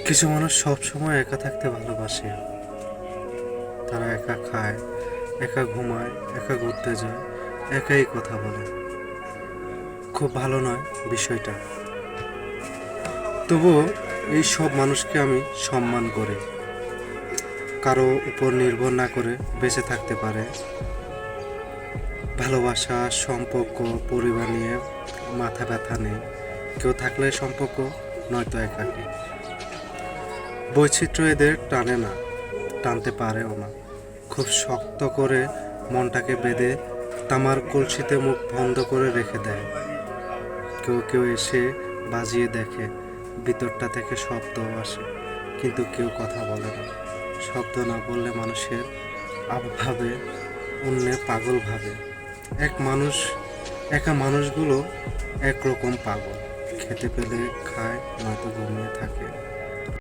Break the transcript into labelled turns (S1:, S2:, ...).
S1: কিছু মানুষ সব সময় একা থাকতে ভালোবাসে। তারা একা খায়, একা ঘুমায়, একা ঘুরতে যায়, একাই কথা বলে। খুব ভালো নয় বিষয়টা। তবুও এই সব মানুষকে আমি সম্মান করি। কারো উপর নির্ভর না করে বেঁচে থাকতে পারে। ভালোবাসা, সম্পর্ক, পরিবার নিয়ে মাথা ব্যথা নেই। কেউ থাকলে সম্পর্ক, নয়তো একাকী। বৈচিত্র্য এদের টানে না, টানতে পারেও না। খুব শক্ত করে মনটাকে বেঁধে তামার কলসিতে মুখ বন্ধ করে রেখে দেয়। কেউ কেউ এসে বাজিয়ে দেখে, ভিতরটা থেকে শব্দ আসে, কিন্তু কেউ কথা বলে না। শব্দ না বললে মানুষের ভাবে, অন্য পাগল ভাবে। একা মানুষগুলো একরকম পাগল। খেতে পেলে খায়, নয়তো ঘুমিয়ে থাকে।